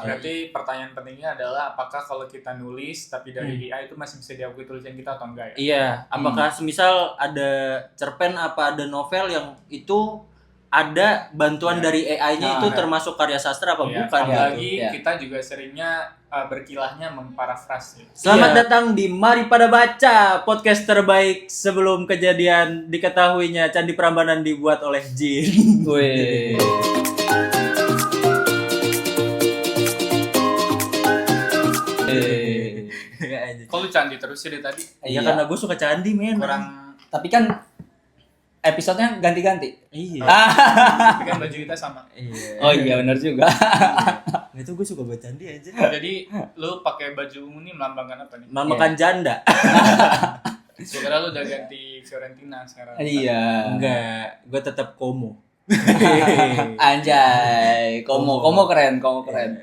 Berarti pertanyaan pentingnya adalah apakah kalau kita nulis tapi dari AI itu masih bisa diakui tulisan kita atau enggak ya? Iya, apakah semisal ada cerpen apa ada novel yang itu ada bantuan dari AI-nya itu termasuk karya sastra apa bukan? Apalagi kita juga seringnya berkilahnya memparafras. Selamat datang di Mari Pada Baca, podcast terbaik sebelum kejadian diketahuinya Candi Prambanan dibuat oleh jin. Wih. Kok lu candi terus sih dari tadi? Iya, karena gue suka candi, men. Tapi kan episodenya ganti-ganti. Iya. Tapi kan baju kita sama. Iya. Oh iya benar juga. Itu gue suka buat candi aja. Jadi lu pakai baju ungu nih melambangkan apa nih? Melambangkan janda. Sekarang lu udah ganti Fiorentina sekarang. Iya. Enggak, gue tetap Como. Anjay, Como keren.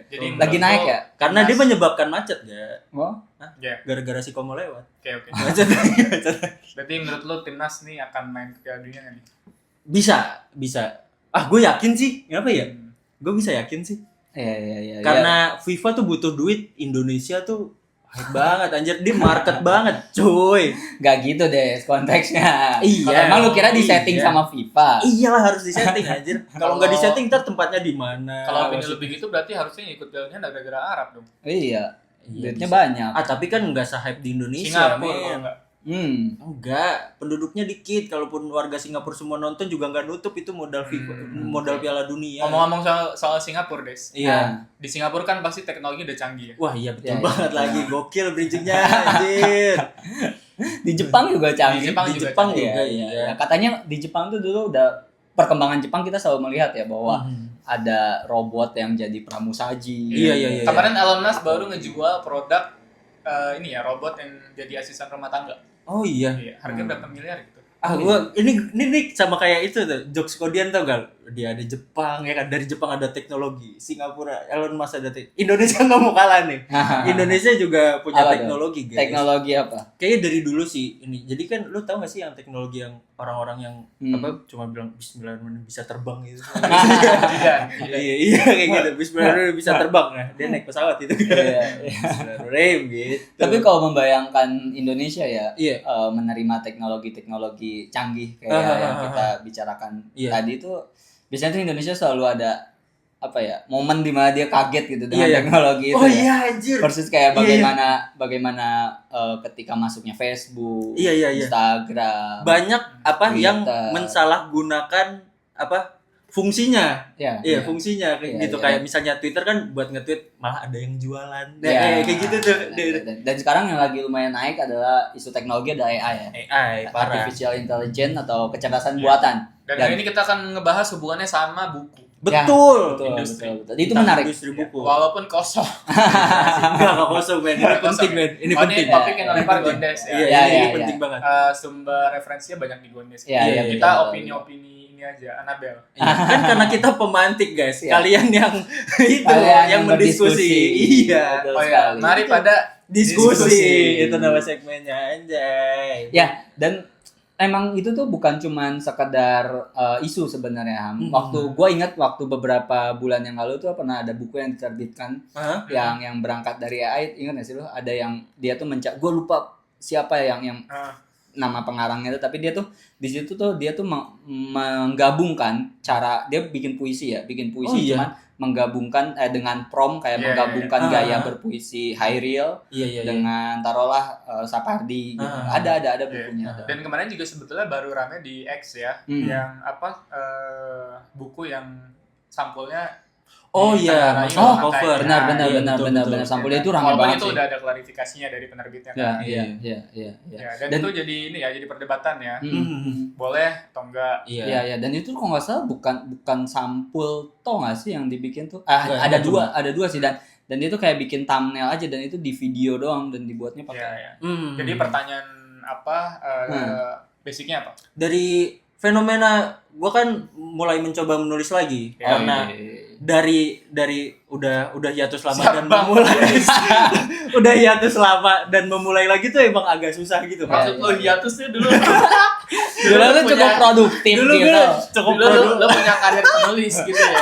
Jadi Lagi naik ya? Karena dia menyebabkan macet ya. Oh? Ya. Gara-gara si Como lewat. Oke. Macet. Berarti menurut lu timnas nih akan main ke Piala Dunia nggak nih? Bisa. Ah, gue yakin sih. Kenapa ya? Gue bisa yakin sih. Iya. Karena FIFA tuh butuh duit, Indonesia tuh hype banget anjir, dia market banget, cuy. Gak gitu deh konteksnya. Iya. Emang lu kira di setting sama FIFA? Iyalah harus disetting anjir. Kalau nggak disetting ntar tempatnya di mana? Kalau opini lu begitu berarti harusnya ikut Piala Dunia gara-gara Arab dong. Iya. Duitnya bisa. banyak. Ah, tapi kan nggak se-hype di Indonesia, Singapura men. kalau enggak. Enggak, penduduknya dikit. Kalaupun warga Singapura semua nonton juga nggak nutup itu modal FIFA, modal Piala Dunia. Ngomong-ngomong soal Singapura, Des. Iya. Di Singapura kan pasti teknologi udah canggih ya. Wah, iya betul Iya, banget lagi. Gokil bridging-nya anjir. Di Jepang juga canggih. Di Jepang juga, iya. Katanya di Jepang tuh dulu udah perkembangan Jepang kita selalu melihat ya bahwa ada robot yang jadi pramusaji. Iya. Kemarin Elon Musk baru ngejual produk ini ya, robot yang jadi asisten rumah tangga. Oh iya. Harga berapa miliar gitu. Ah, gua ini sama kayak itu tuh, jokes Kodian tau gak? Dia ada Jepang ya kan, dari Jepang ada teknologi, Singapura, Elon Musk ada Indonesia nggak mau kalah nih. Indonesia juga punya Apa teknologi, guys. Teknologi apa? Kayaknya dari dulu sih ini. Jadi kan lu tau gak sih yang teknologi yang orang-orang yang apa cuma bilang bismillahirrahmanirrahim bisa terbang gitu. Iya kayak gitu. Bismillahirrahmanirrahim bisa terbang. Nah, dia naik pesawat itu. Bismillahirrahmanirrahim gitu. Tapi kalau membayangkan Indonesia ya menerima teknologi canggih kayak yang kita bicarakan tadi itu biasanya tuh Indonesia selalu ada apa ya momen di mana dia kaget gitu dengan teknologi itu. Oh iya anjir. Versus kayak bagaimana ketika masuknya Facebook, Instagram. Banyak apa Twitter. yang mensalahgunakan apa fungsinya. Iya, fungsinya kayak gitu. Kayak misalnya Twitter kan buat nge-tweet malah ada yang jualan. Kayak gitu tuh. Dan sekarang yang lagi lumayan naik adalah isu teknologi ada AI ya. AI, parah. Artificial Intelligence atau kecerdasan buatan. Dan hari ini kita akan ngebahas hubungannya sama buku. Betul. Betul. Itu menarik. Industri buku. Walaupun kosong. Enggak kosong, men. Ini penting, men. Ini penting. Ini topik yang lempar Gondes ya. Ini penting banget. Sumber referensinya banyak di Gondes. Iya, kita opini-opini ini aja, Anabel. Kan karena kita pemantik, guys. Kalian yang itu yang mendiskusi. Iya. Oh ya, mari pada diskusi. Itu nama segmennya, anjay. Ya, dan emang itu tuh bukan cuman sekedar isu sebenarnya. Waktu gue ingat waktu beberapa bulan yang lalu tuh pernah ada buku yang diterbitkan yang berangkat dari AI. Ingat gak sih lo? Ada yang dia tuh gue lupa siapa yang nama pengarangnya itu, tapi dia tuh di situ tuh dia tuh menggabungkan cara dia bikin puisi cuman menggabungkan dengan prompt kayak menggabungkan gaya berpuisi high real dengan taruhlah Sapardi gitu. Ada bukunya. Dan kemarin juga sebetulnya baru rame di X ya, yang apa buku yang sampulnya cover. Benar. Sampulnya itu ramai banget. Walaupun itu udah ada klarifikasinya dari penerbitnya kan. Iya. Dan itu jadi ini ya, jadi perdebatan ya. Boleh atau enggak? Iya. Dan itu kalau nggak salah bukan sampul toh nggak sih yang dibikin tuh? Ada dua sih dan itu kayak bikin thumbnail aja dan itu di video doang dan dibuatnya pakai. Jadi pertanyaan apa? Basicnya apa? Dari fenomena gue kan mulai mencoba menulis lagi karena dari udah hiatus lama dan memulai udah hiatus lama dan memulai lagi tuh emang agak susah gitu. Maksud lo hiatusnya dulu dulu cukup produktif dulu gitu. Dulu lo punya karir penulis gitu ya.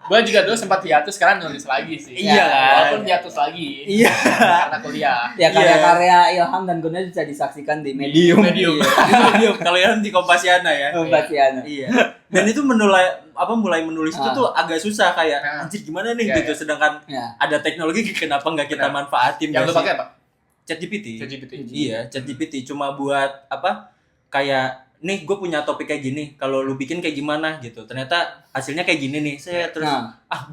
Gue juga dulu sempat hiatus, sekarang nulis lagi sih. Iya. Walaupun hiatus lagi. Iya. Karena kuliah. Ya karya-karya Ilham dan Kurnia bisa disaksikan di Medium. Medium. Medium. Kalian di Kompasiana ya. Kompasiana. Iya. Dan itu mulai menulis itu tuh agak susah kayak anjir gimana nih gitu. Sedangkan ada teknologi kenapa nggak kita manfaatin? Yang lu pakai apa? ChatGPT. ChatGPT. Iya, ChatGPT cuma buat kayak nih gue punya topik kayak gini, kalau lu bikin kayak gimana gitu. Ternyata hasilnya kayak gini nih. Saya terus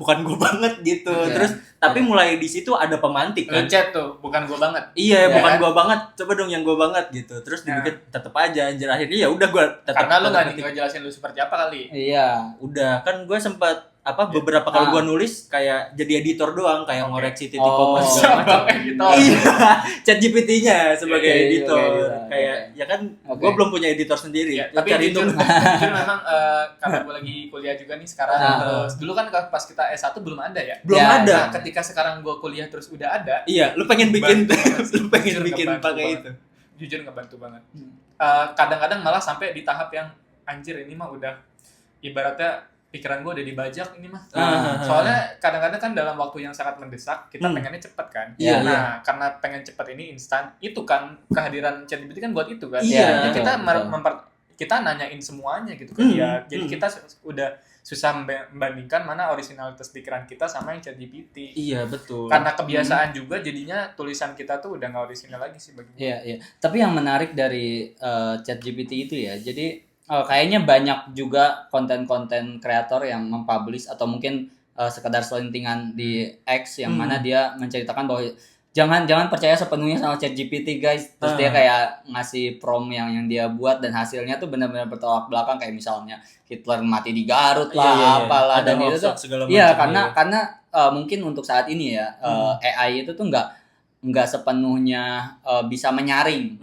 bukan gue banget gitu. Terus tapi mulai di situ ada pemantik kan. Lu chat tuh, bukan gue banget. Iya, bukan gue banget. Coba dong yang gue banget gitu. Terus dibikin tetep aja anjir, akhirnya ya udah gue tetap. Karena lu enggak ngejelasin lu seperti apa kali. Iya. Udah, kan gue sempat beberapa kali gua nulis kayak jadi editor doang, kayak ngoreksi titik koma segala macam gitu. Iya, ChatGPT-nya sebagai editor. Kayak ya kan gua belum punya editor sendiri. Ya, tapi jujur memang karena gua lagi kuliah juga nih sekarang. Dulu kan pas kita S1 belum ada ya. Belum ada. Nah, ketika sekarang gua kuliah terus udah ada. Iya, lu pengen bikin pakai itu. Jujur ngebantu banget. Kadang-kadang malah sampai di tahap yang anjir ini mah udah ibaratnya pikiran gue udah dibajak ini mah. Soalnya kadang-kadang kan dalam waktu yang sangat mendesak kita pengennya cepet kan. Nah karena pengen cepet ini instan, itu kan kehadiran ChatGPT kan buat itu kan. Iya. Kita nanyain semuanya gitu kan. Jadi kita udah susah membandingkan mana originalitas pikiran kita sama yang ChatGPT. Iya betul. Karena kebiasaan juga jadinya tulisan kita tuh udah nggak original lagi sih bagi gue. Iya. Tapi yang menarik dari ChatGPT itu ya, jadi kayaknya banyak juga konten-konten kreator yang mempublish atau mungkin sekedar selentingan di X yang mana dia menceritakan bahwa jangan percaya sepenuhnya sama ChatGPT guys. Terus dia kayak ngasih prompt yang dia buat dan hasilnya tuh benar-benar bertolak belakang, kayak misalnya Hitler mati di Garut lah, apalah, dan itu tuh iya karena mungkin untuk saat ini ya AI itu tuh nggak sepenuhnya bisa menyaring.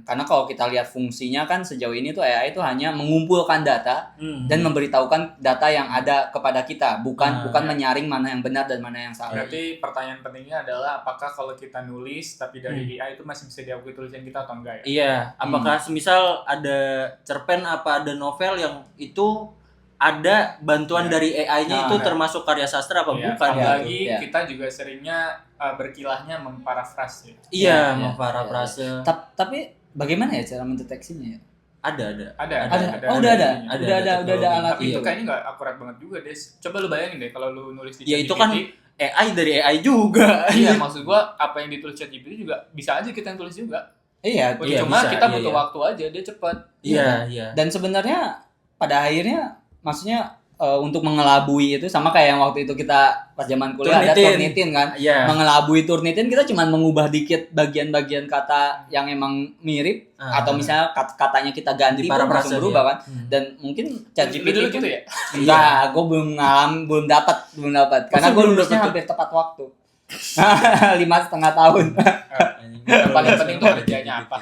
Karena kalau kita lihat fungsinya kan sejauh ini tuh AI itu hanya mengumpulkan data dan memberitahukan data yang ada kepada kita, bukan menyaring mana yang benar dan mana yang salah. Berarti pertanyaan pentingnya adalah apakah kalau kita nulis tapi dari AI itu masih bisa diakui tulisan kita atau enggak ya? Iya, apakah semisal ada cerpen apa ada novel yang itu ada bantuan dari AI-nya itu termasuk karya sastra apa bukan? Apalagi kita juga seringnya berkilahnya memparafrase. Iya, memparafrase. Tapi bagaimana ya cara mendeteksinya ya? Ada. Udah ada alat tapi itu. Itu kayaknya nggak akurat banget juga, Des. Coba lu bayangin deh kalau lu nulis di ChatGPT. Ya itu kan AI dari AI juga. Iya, maksud gua apa yang ditulis ChatGPT juga bisa aja kita yang tulis juga. Iya, cuma kita butuh waktu aja, dia cepat. Iya. Dan sebenarnya pada akhirnya maksudnya untuk mengelabui itu sama kayak yang waktu itu kita pas zaman kuliah ada Turnitin kan. Mengelabui Turnitin kita cuma mengubah dikit bagian-bagian kata yang emang mirip atau misalnya katanya kita ganti pun langsung berubah kan. Dan mungkin ChatGPT gitu ya? Enggak, gue belum dapat karena gue lulusnya hampir tepat waktu. 5,5 tahun. Yang paling penting tuh kerjanya apa?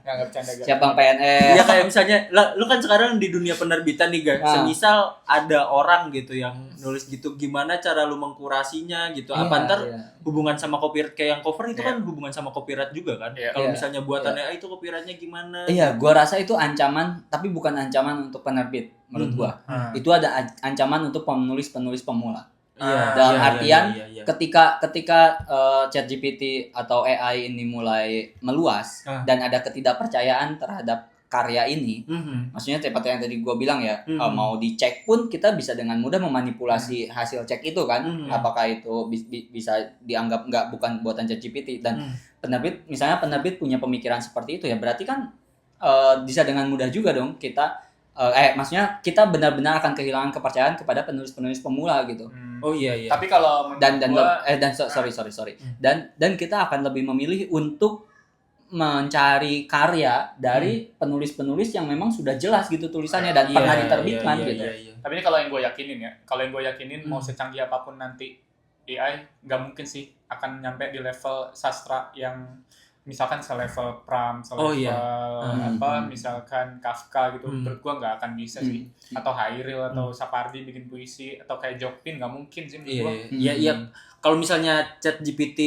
Nggak bercanda guys. Siapa yang PNS? Ya kayak misalnya, lu kan sekarang di dunia penerbitan nih guys. Semisal ada orang gitu yang nulis gitu, gimana cara lu mengkurasinya gitu? Apa ntar hubungan sama copyright kayak yang cover itu kan hubungan sama copyright juga kan? Kalau misalnya buatannya itu copyrightnya gimana? Iya, gua rasa itu ancaman, tapi bukan ancaman untuk penerbit menurut gua. Itu ada ancaman untuk penulis pemula. Dalam artian ketika ChatGPT atau AI ini mulai meluas dan ada ketidakpercayaan terhadap karya ini, maksudnya seperti yang tadi gue bilang ya, mau dicek pun kita bisa dengan mudah memanipulasi hasil cek itu kan, apakah itu bisa dianggap bukan buatan ChatGPT, dan penerbit punya pemikiran seperti itu ya, berarti kan bisa dengan mudah juga dong kita maksudnya kita benar-benar akan kehilangan kepercayaan kepada penulis-penulis pemula gitu. Oh iya. Tapi kalau sorry. Dan kita akan lebih memilih untuk mencari karya dari penulis-penulis yang memang sudah jelas gitu tulisannya dan pernah diterbitkan gitu. Tapi ini kalau yang gue yakinin mau secanggih apapun nanti AI nggak mungkin sih akan nyampe di level sastra yang misalkan selevel Pram, misalkan Kafka gitu, menurut gua nggak akan bisa sih. Atau Hairil atau Sapardi bikin puisi, atau kayak Jokpin nggak mungkin sih menurut gua. Iya. Kalau misalnya ChatGPT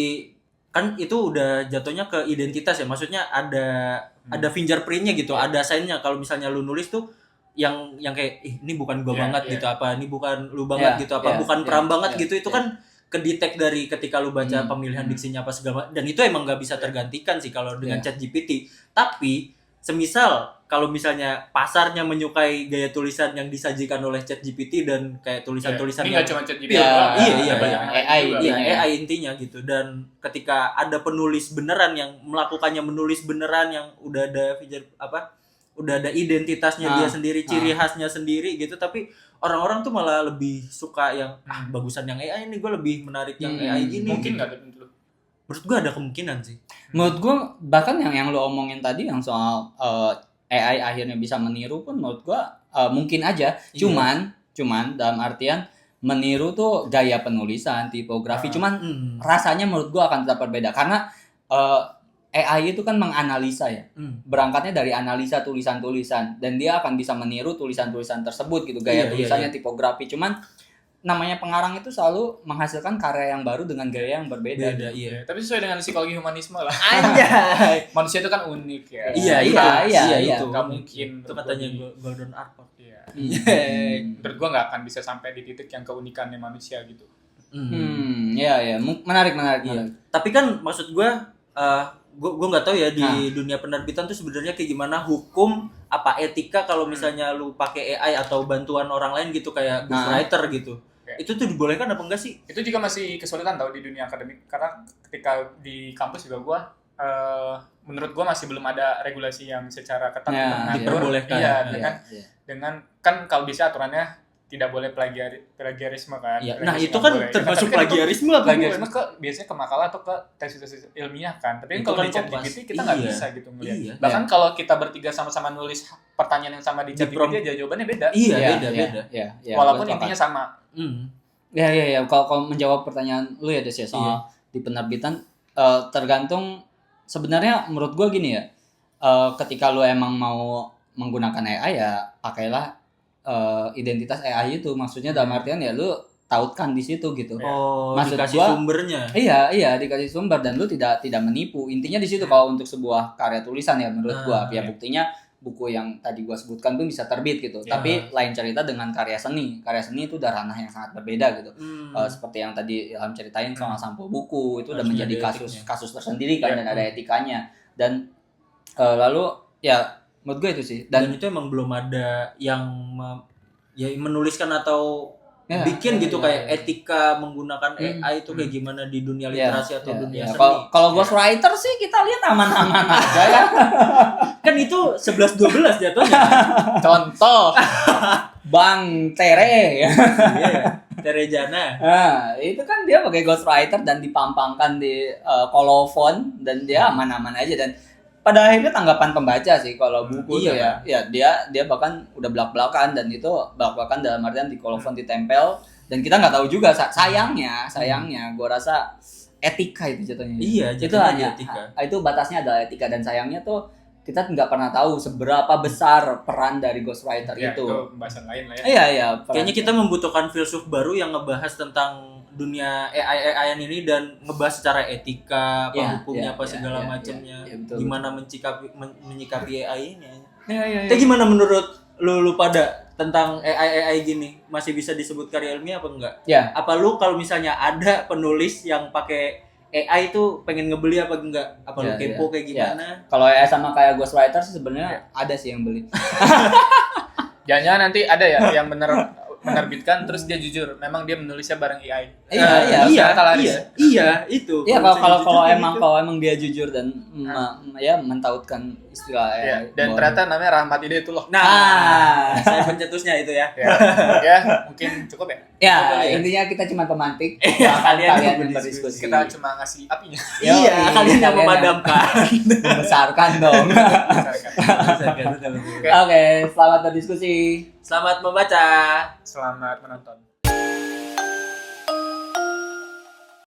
kan itu udah jatuhnya ke identitas ya, maksudnya ada fingerprintnya gitu, ada sign-nya. Kalau misalnya lu nulis tuh yang kayak ini bukan gua Iya, banget iya. gitu apa, ini bukan lu banget Iya, gitu apa, iya, bukan iya, Pram banget iya, gitu itu iya. kan kedetek dari ketika lu baca Hmm, pemilihan hmm. diksinya apa segala, dan itu emang nggak bisa tergantikan sih kalau dengan Iya. ChatGPT. Tapi semisal kalau misalnya pasarnya menyukai gaya tulisan yang disajikan oleh ChatGPT dan kayak tulisan-tulisan ini yang nggak cuma ChatGPT Iya, doang. iya, iya, Ada banyak. yang lain AI, juga. Iya, Iya. AI intinya gitu. Dan ketika ada penulis beneran yang melakukannya, menulis beneran yang udah ada feature apa, udah ada identitasnya dia sendiri, ciri khasnya sendiri gitu, tapi orang-orang tuh malah lebih suka yang bagusan yang AI ini, gue lebih menarik yang AI gini. Mungkin gitu. nggak menurut lu? Menurut gue ada kemungkinan sih. Menurut gue bahkan yang lo omongin tadi yang soal AI akhirnya bisa meniru pun menurut gue mungkin aja. Cuman dalam artian meniru tuh gaya penulisan, tipografi. Cuman rasanya menurut gue akan tetap berbeda karena AI itu kan menganalisa ya. Berangkatnya dari analisa tulisan-tulisan dan dia akan bisa meniru tulisan-tulisan tersebut gitu, gaya tulisannya, tipografi. Cuman namanya pengarang itu selalu menghasilkan karya yang baru dengan gaya yang berbeda. Beda, gitu. iya. Tapi sesuai dengan psikologi humanisme lah. Anjay. Manusia itu kan unik ya. Iya, itu. Nggak mungkin. Itu katanya Golden Ark. Iya. Hmm. Menurut gua nggak akan bisa sampai di titik yang keunikannya manusia gitu. Iya. Menarik. Iya. Tapi kan maksud gue nggak tahu ya di dunia penerbitan tuh sebenarnya kayak gimana hukum apa etika kalau misalnya lu pakai AI atau bantuan orang lain gitu kayak ghostwriter gitu. Itu tuh dibolehkan apa enggak sih? Itu juga masih kesulitan tau di dunia akademik karena ketika di kampus juga gua menurut gua masih belum ada regulasi yang secara ketat diperbolehkan. Iya, dengan kan kalau bisa aturannya tidak boleh plagiarisme kan. Iya. Nah, itu kan termasuk plagiarisme apa? Plagiarisme biasanya ke makalah atau ke tesis ilmiah kan. Tapi kalau di ChatGPT kita nggak bisa gitu ngelihat. Iya. Bahkan kalau kita bertiga sama-sama nulis pertanyaan yang sama di ChatGPT aja jawabannya beda. Iya, beda. Walaupun intinya sama. Ya. Kalau menjawab pertanyaan lu ya Des ya soal di penerbitan tergantung sebenarnya menurut gua gini ya. Ketika lu emang mau menggunakan AI ya pakailah identitas AI itu, maksudnya dalam artian ya lu tautkan di situ gitu. Maksud dikasih sumbernya. Iya, dikasih sumber dan lu tidak menipu. Intinya di situ kalau untuk sebuah karya tulisan ya menurut gua. Ya buktinya buku yang tadi gua sebutkan pun bisa terbit gitu. Tapi lain cerita dengan karya seni. Karya seni itu udah ranah yang sangat berbeda gitu. Seperti yang tadi Ilham ceritain soal sampul buku itu udah menjadi kasus tersendiri kan dan ada etikanya. Dan lalu ya menurut gue itu sih dan itu emang belum ada yang menuliskan atau bikin kayak etika menggunakan AI itu kayak gimana di dunia literasi atau dunia seni. Kalau ghostwriter sih kita lihat aman-aman aja ya. Kan itu 11-12 jatuhnya. Contoh Bang Tere. Tere Jana. Nah, itu kan dia pakai ghostwriter dan dipampangkan di kolofon dan dia aman-aman aja dan pada akhirnya tanggapan pembaca sih kalau buku itu ya dia bahkan udah belak-belakan dan itu belak-belakan dalam artian di kolofon ditempel dan kita nggak tahu juga sayangnya gue rasa etika itu jatuhnya. Iya, itu hanya etika. Itu batasnya adalah etika dan sayangnya tuh kita nggak pernah tahu seberapa besar peran dari ghostwriter itu. Itu pembahasan lain lah ya. Iya. Kayaknya kita membutuhkan filsuf baru yang ngebahas tentang dunia AI ini dan ngebahas secara etika, hukumnya segala macamnya. Gimana menyikapi AI ini. Tapi gimana menurut lu pada tentang AI gini? Masih bisa disebut karya ilmiah apa enggak? Ya. Apa lu kalau misalnya ada penulis yang pakai AI itu pengen ngebeli apa enggak? Apa lu kepo kayak gimana? Kalau AI sama kayak ghostwriter sih sebenarnya ada sih yang beli. Jangan-jangan nanti ada ya yang menerbitkan terus dia jujur memang dia menulisnya bareng AI. Iya, itu. Iya, kalau emang dia jujur dan mentautkan istilah AI. Dan ternyata namanya Rahmat Ide itu loh. Nah, saya pencetusnya itu ya. Ya, mungkin cukup ya. Ya, intinya kita cuma pemantik. Kalian berdiskusi. Kita cuma ngasih apinya. Iya, kalian yang memadamkan. Membesarkan dong. Oke, selamat berdiskusi. Selamat membaca. Selamat menonton.